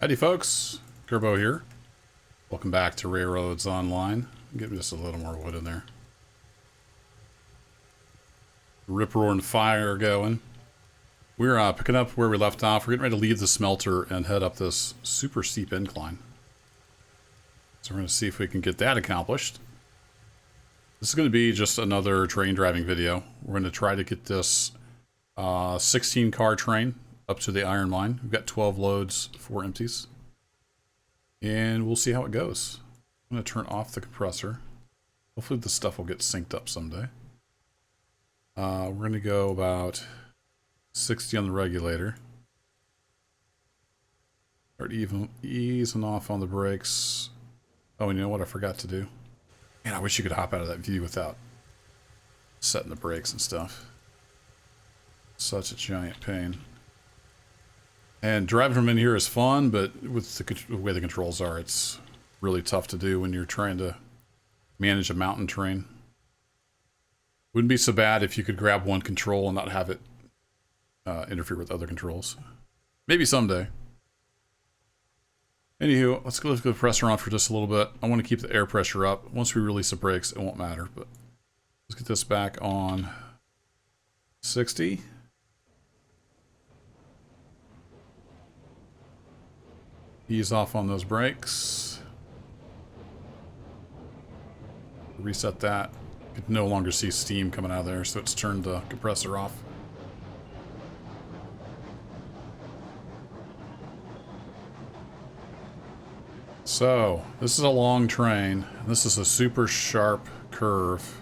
Howdy folks, Turbo here. Welcome back to Railroads Online. Give me just a little more wood in there. Rip roaring fire going. We're picking up where we left off. We're getting ready to leave the smelter and head up this super steep incline. So we're going to see if we can get that accomplished. This is going to be just another train driving video. We're going to try to get this 16 car train up to the iron mine. We've got 12 loads, 4 empties. And we'll see how it goes. I'm going to turn off the compressor. Hopefully the stuff will get synced up someday. We're going to go about 60 on the regulator. Start easing off on the brakes. Oh, and you know what I forgot to do? Man, I wish you could hop out of that view without setting the brakes and stuff. Such a giant pain. And driving from in here is fun, but with the way the controls are, it's really tough to do when you're trying to manage a mountain train. Wouldn't be so bad if you could grab one control and not have it interfere with other controls. Maybe someday. Anywho, let's go lift the compressor on for just a little bit. I want to keep the air pressure up. Once we release the brakes, it won't matter. But let's get this back on 60. Ease off on those brakes. Reset that. You can no longer see steam coming out of there, so it's turned the compressor off. So, this is a long train. This is a super sharp curve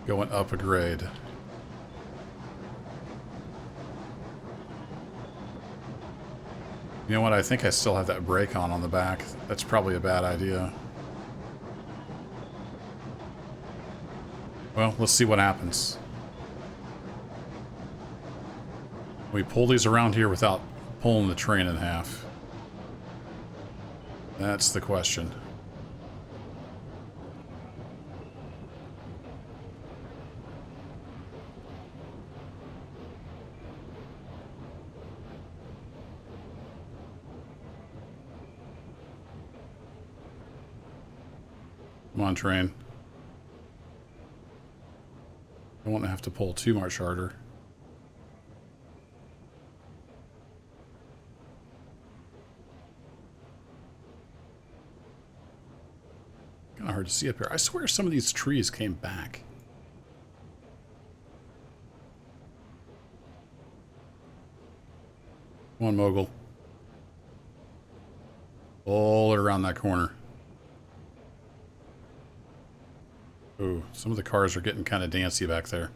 going up a grade. You know what? I think I still have that brake on the back. That's probably a bad idea. Well, let's see what happens. We pull these around here without pulling the train in half. That's the question. Come on, train. I won't have to pull too much harder. Kind of hard to see up here. I swear some of these trees came back. Come on, Mogul. Pull it around that corner. Ooh, some of the cars are getting kind of dancy back there.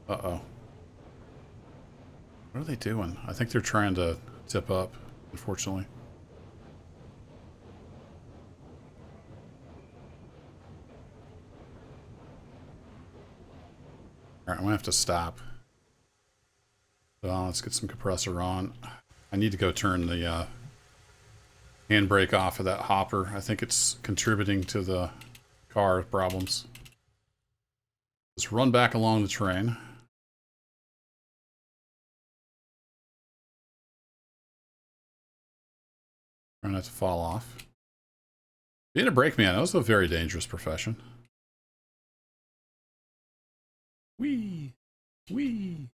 Uh-oh. What are they doing? I think they're trying to tip up, unfortunately. Alright, I'm gonna have to stop. So let's get some compressor on. I need to go turn the handbrake off of that hopper. I think it's contributing to the car problems. Let's run back along the train. Try not to fall off. Being a brakeman, that was a very dangerous profession. Whee! Whee!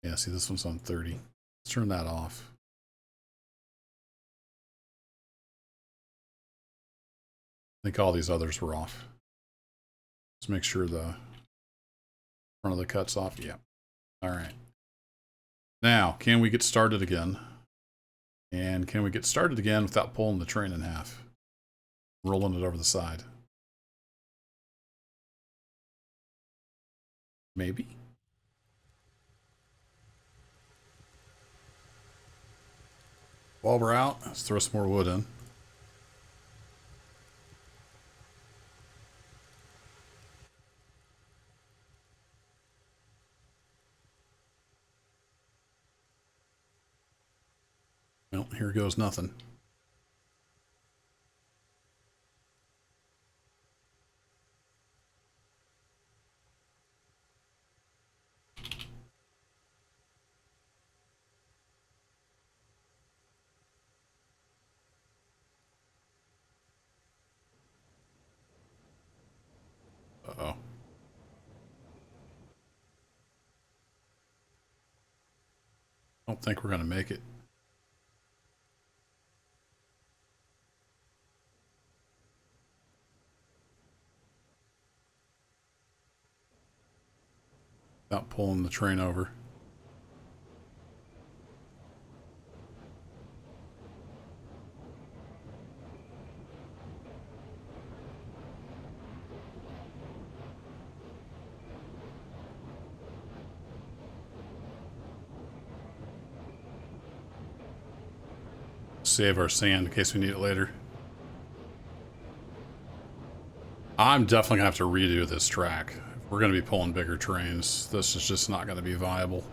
Yeah, see, this one's on 30. Let's turn that off. I think all these others were off. Let's make sure the front of the cut's off. Yeah. All right. Now, can we get started again? And can we get started again without pulling the train in half? Rolling it over the side. Maybe. While we're out, let's throw some more wood in. Well, here goes nothing. Don't think we're going to make it. Without pulling the train over. Save our sand in case we need it later. I'm definitely gonna have to redo this track. If we're gonna be pulling bigger trains, this is just not gonna be viable.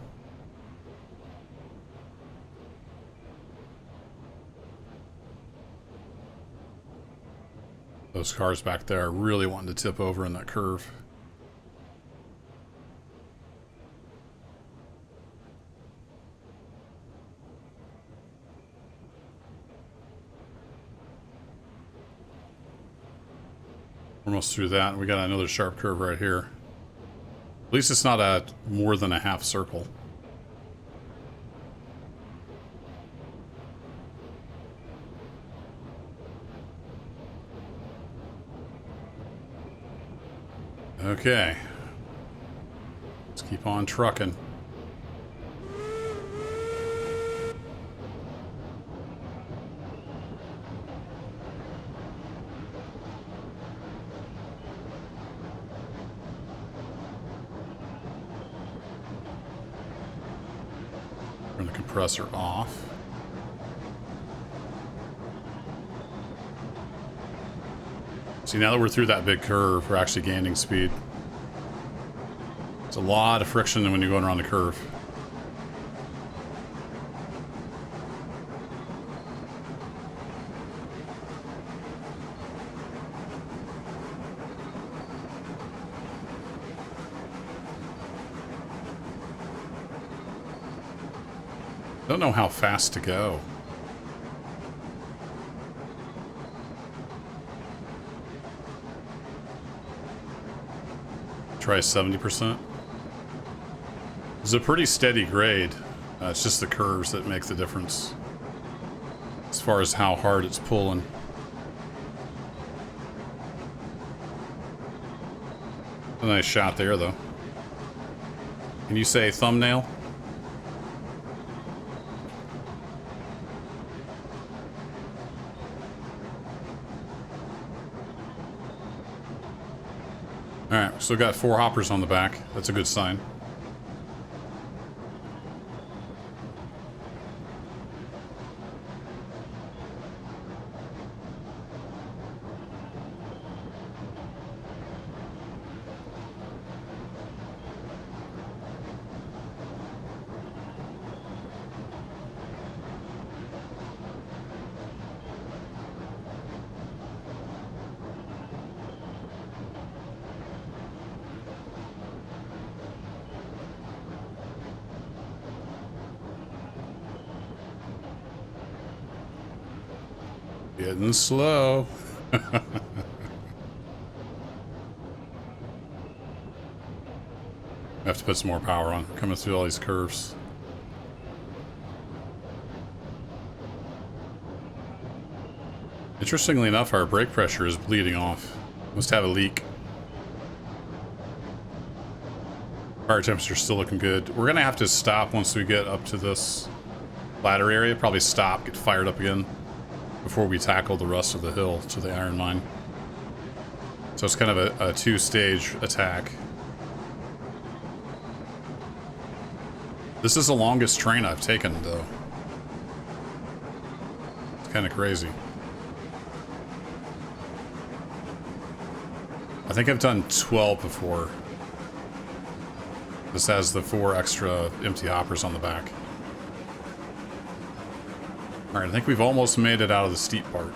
Those cars back there are really wanting to tip over in that curve. Almost through that, and we got another sharp curve right here. At least it's not a more than a half circle. Okay. Let's keep on trucking. Turn the compressor off. See, now that we're through that big curve, we're actually gaining speed. It's a lot of friction when you're going around the curve. Don't know how fast to go. Try 70%. It's a pretty steady grade. It's just the curves that make the difference as far as how hard it's pulling. A nice shot there, though. Can you say thumbnail? Alright, so we got 4 hoppers on the back. That's a good sign. Getting slow. I have to put some more power on. Coming through all these curves. Interestingly enough, our brake pressure is bleeding off. Must have a leak. Fire temperature's still looking good. We're gonna have to stop once we get up to this ladder area. Probably stop, get fired up again before we tackle the rest of the hill to the iron mine. So it's kind of a 2-stage attack. This is the longest train I've taken, though. It's kind of crazy. I think I've done 12 before. This has the 4 extra empty hoppers on the back. Alright, I think we've almost made it out of the steep part.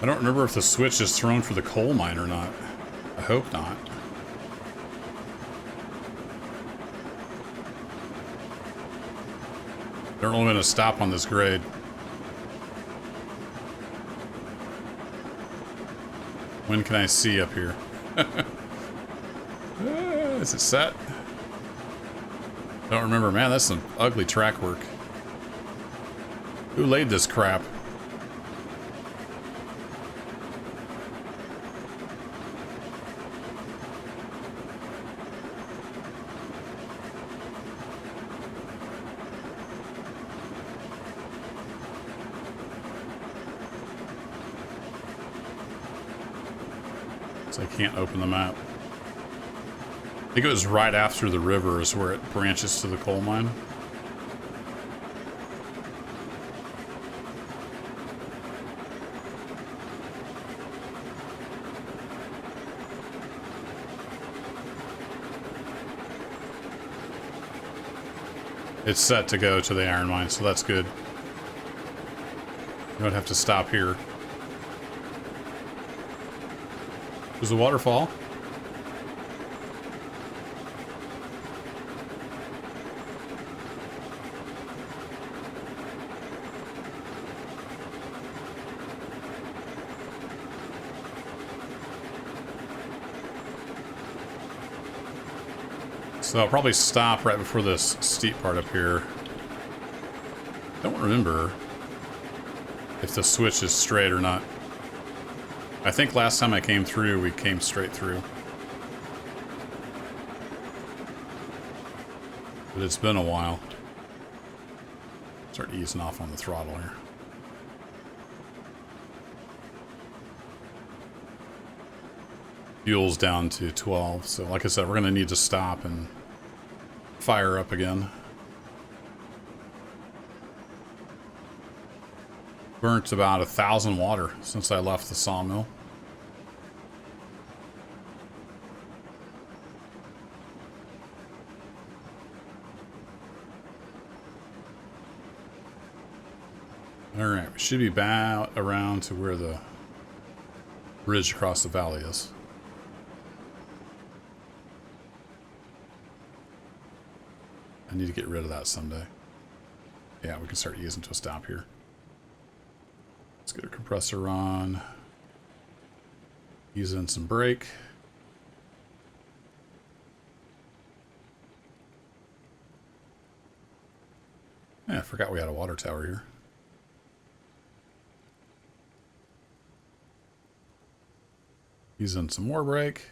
I don't remember if the switch is thrown for the coal mine or not. I hope not. Don't really want to stop on this grade. When can I see up here? Is it set? Don't remember. Man, that's some ugly track work. Who laid this crap? So I can't open the map. I think it was right after the river is where it branches to the coal mine. It's set to go to the iron mine, so that's good. You don't have to stop here. There's a waterfall. So I'll probably stop right before this steep part up here. Don't remember if the switch is straight or not. I think last time I came through, we came straight through. But it's been a while. Start easing off on the throttle here. Fuel's down to 12, so like I said, we're going to need to stop and fire up again. Burnt about 1,000 water since I left the sawmill. Alright, we should be about around to where the bridge across the valley is. I need to get rid of that someday. Yeah, we can start easing to a stop here. Let's get a compressor on. Ease in some brake. Yeah, I forgot we had a water tower here. Ease in some more brake.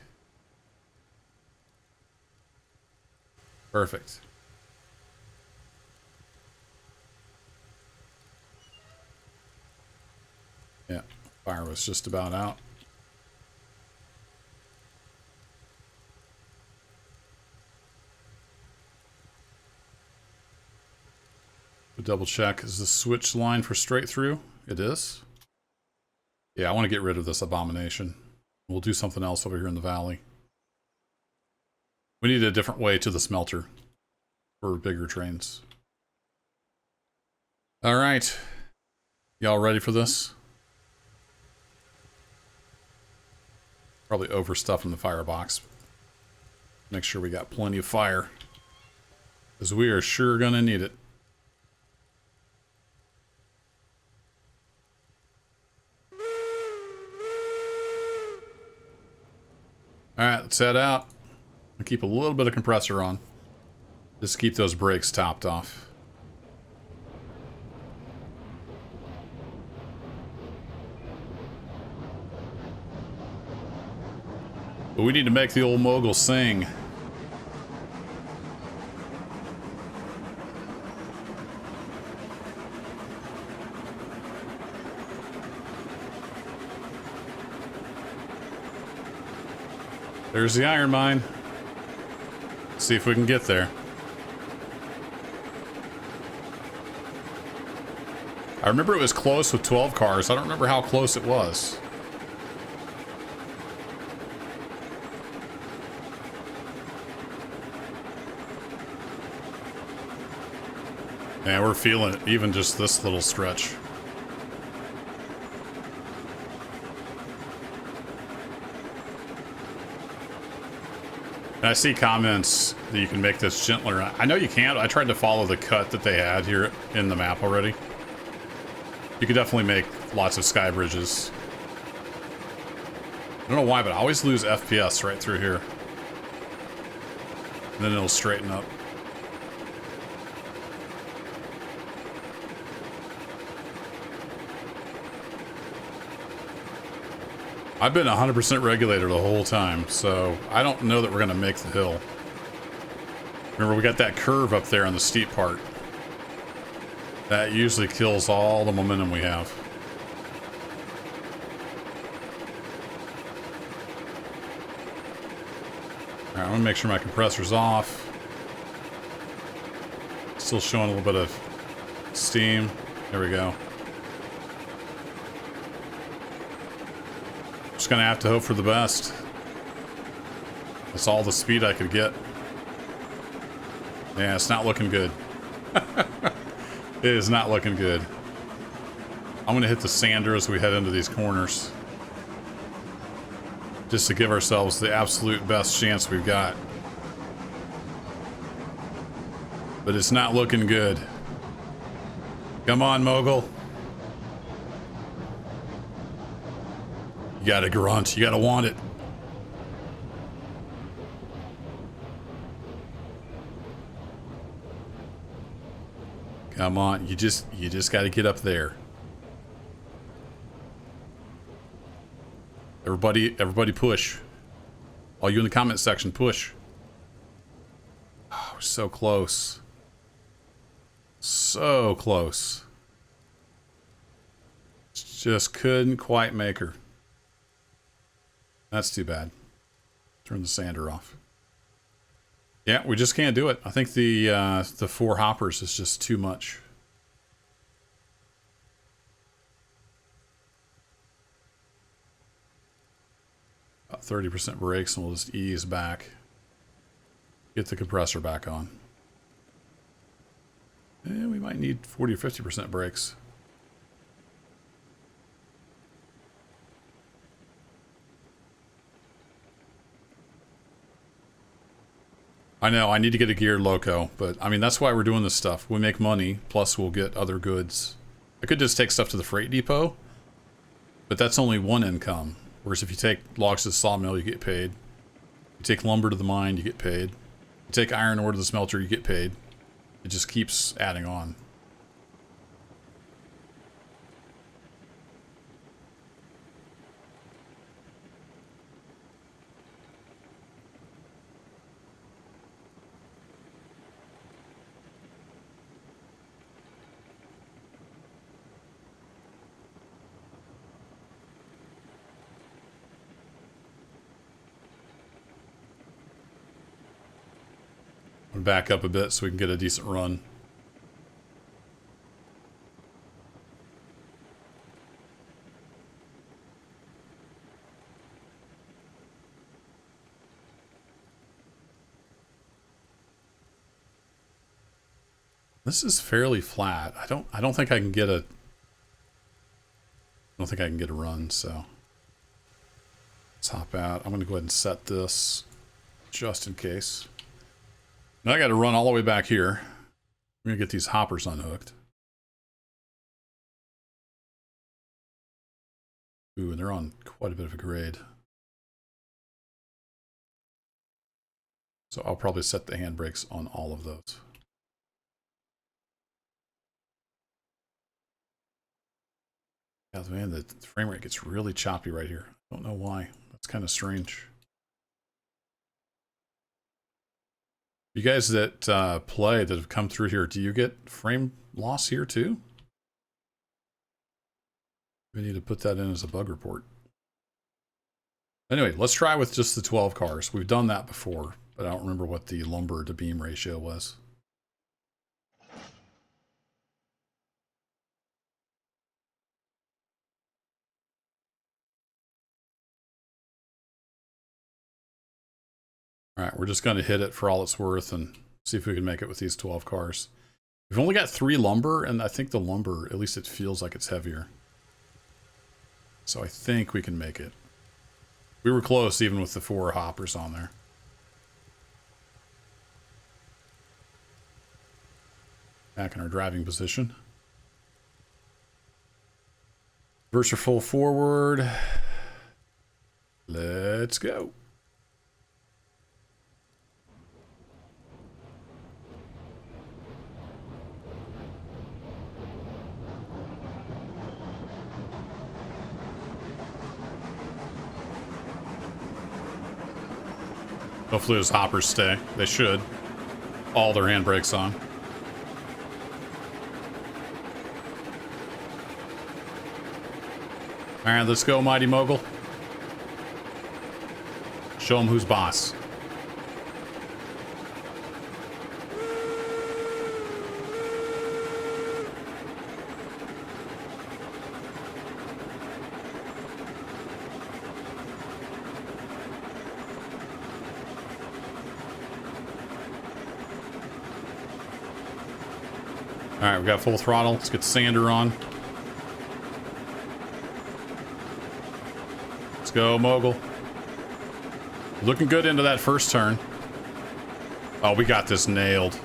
Perfect. Yeah, fire was just about out. We'll double check, is the switch line for straight through? It is. Yeah, I want to get rid of this abomination. We'll do something else over here in the valley. We need a different way to the smelter for bigger trains. All right. Y'all ready for this? Probably overstuffing the firebox. Make sure we got plenty of fire, because we are sure gonna need it. Alright, let's head out. I'll keep a little bit of compressor on. Just to keep those brakes topped off. But we need to make the old mogul sing. There's the iron mine. Let's see if we can get there. I remember it was close with 12 cars. I don't remember how close it was. Yeah, we're feeling it, even just this little stretch. And I see comments that you can make this gentler. I know you can't. I tried to follow the cut that they had here in the map already. You could definitely make lots of sky bridges. I don't know why, but I always lose FPS right through here. And then it'll straighten up. I've been 100% regulator the whole time, so I don't know that we're going to make the hill. Remember, we got that curve up there on the steep part. That usually kills all the momentum we have. Alright, I'm going to make sure my compressor's off. Still showing a little bit of steam. There we go. Just gonna have to hope for the best. That's all the speed I could get. Yeah, it's not looking good. It is not looking good. I'm gonna hit the sander as we head into these corners. Just to give ourselves the absolute best chance we've got. But it's not looking good. Come on, Mogul. You gotta grunt. You gotta want it. Come on. You just gotta get up there. Everybody push. All you in the comment section, push. Oh, we're so close. So close. Just couldn't quite make her. That's too bad. Turn the sander off. Yeah, we just can't do it. I think the 4 hoppers is just too much. About 30% brakes, and we'll just ease back. Get the compressor back on. And we might need 40 or 50% brakes. I know, I need to get a geared loco, but I mean, that's why we're doing this stuff. We make money, plus we'll get other goods. I could just take stuff to the freight depot, but that's only one income. Whereas if you take logs to the sawmill, you get paid. You take lumber to the mine, you get paid. You take iron ore to the smelter, you get paid. It just keeps adding on. Back up a bit so we can get a decent run. This is fairly flat. I don't think I can get a run, so let's hop out. I'm gonna go ahead and set this just in case. Now I got to run all the way back here. I'm going to get these hoppers unhooked. Ooh, and they're on quite a bit of a grade. So I'll probably set the handbrakes on all of those. Yeah, man, the frame rate gets really choppy right here. I don't know why. That's kind of strange. You guys that play, that have come through here, do you get frame loss here too? We need to put that in as a bug report. Anyway, let's try with just the 12 cars. We've done that before, but I don't remember what the lumber to beam ratio was. All right, we're just going to hit it for all it's worth and see if we can make it with these 12 cars. We've only got 3 lumber, and I think the lumber, at least it feels like it's heavier. So I think we can make it. We were close even with the 4 hoppers on there. Back in our driving position. Reverser full forward. Let's go. Hopefully those hoppers stay. They should. All their handbrakes on. Alright, let's go, Mighty Mogul. Show them who's boss. Alright, we got full throttle. Let's get Sander on. Let's go, Mogul. Looking good into that first turn. Oh, we got this nailed.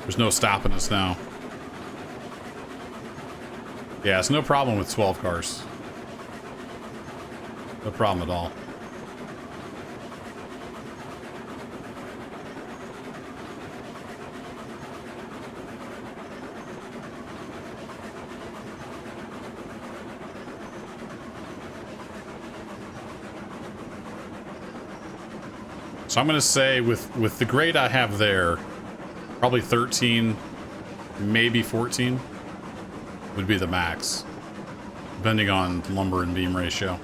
There's no stopping us now. Yeah, it's no problem with 12 cars. No problem at all. So I'm going to say with the grade I have there, probably 13, maybe 14 would be the max, depending on lumber and beam ratio.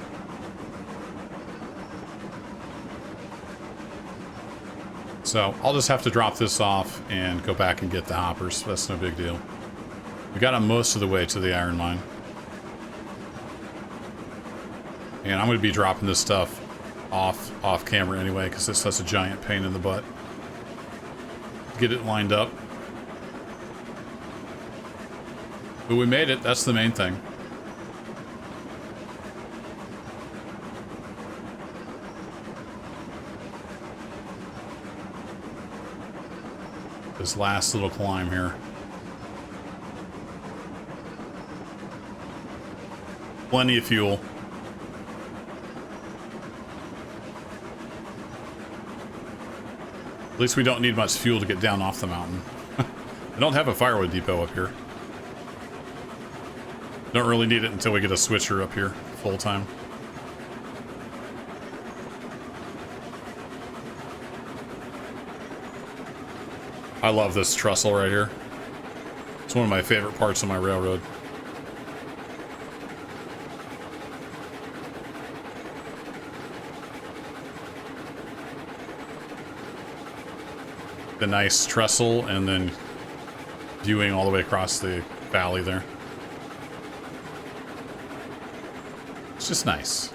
So I'll just have to drop this off and go back and get the hoppers. That's no big deal. We got them most of the way to the iron mine. And I'm going to be dropping this stuff off camera anyway, because it's such a giant pain in the butt. Get it lined up. But we made it. That's the main thing. This last little climb here. Plenty of fuel. At least we don't need much fuel to get down off the mountain. I don't have a firewood depot up here. Don't really need it until we get a switcher up here full time. I love this trestle right here. It's one of my favorite parts of my railroad. The nice trestle and then viewing all the way across the valley there. It's just nice.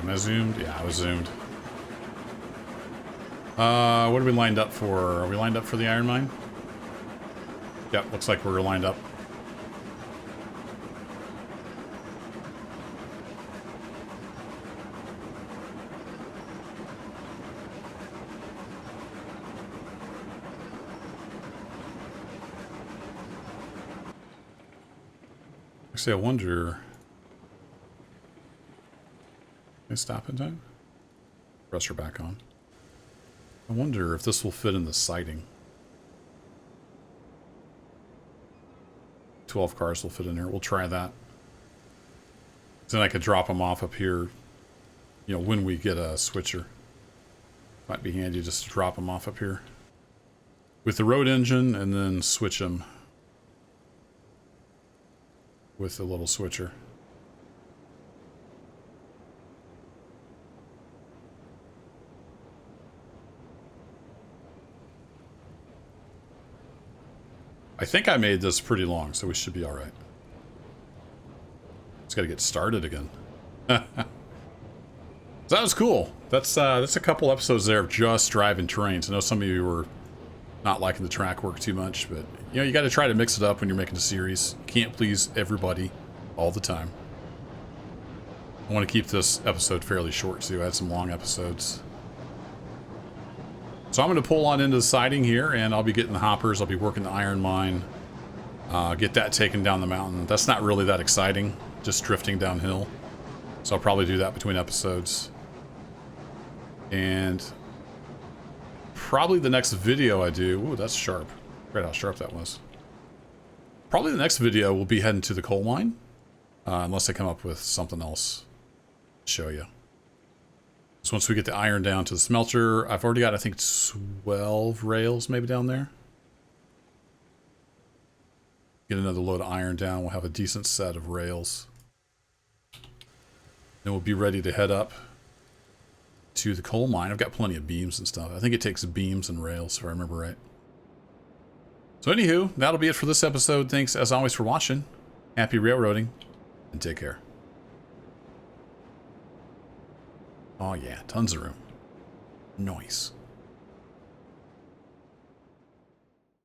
Am I zoomed? Yeah, I was zoomed. What are we lined up for? Are we lined up for the iron mine? Yep, looks like we're lined up. Actually, I wonder... Can I stop in time? Pressure back on. I wonder if this will fit in the siding. 12 cars will fit in there. We'll try that. Then I could drop them off up here, you know, when we get a switcher. Might be handy just to drop them off up here. With the road engine and then switch them with the little switcher. I think I made this pretty long, so we should be all right. Just got to get started again. So that was cool. That's a couple episodes there of just driving trains. I know some of you were not liking the track work too much, but you know, you got to try to mix it up when you're making a series. You can't please everybody all the time. I want to keep this episode fairly short, so I had some long episodes. So I'm going to pull on into the siding here, and I'll be getting the hoppers. I'll be working the iron mine. Get that taken down the mountain. That's not really that exciting, just drifting downhill. So I'll probably do that between episodes. And probably the next video I do... Ooh, that's sharp. Great how sharp that was. Probably the next video will be heading to the coal mine. Unless I come up with something else to show you. So once we get the iron down to the smelter, I've already got, I think, 12 rails maybe down there. Get another load of iron down. We'll have a decent set of rails. Then we'll be ready to head up to the coal mine. I've got plenty of beams and stuff. I think it takes beams and rails, if I remember right. So anywho, that'll be it for this episode. Thanks, as always, for watching. Happy railroading, and take care. Oh yeah, tons of room. Nice.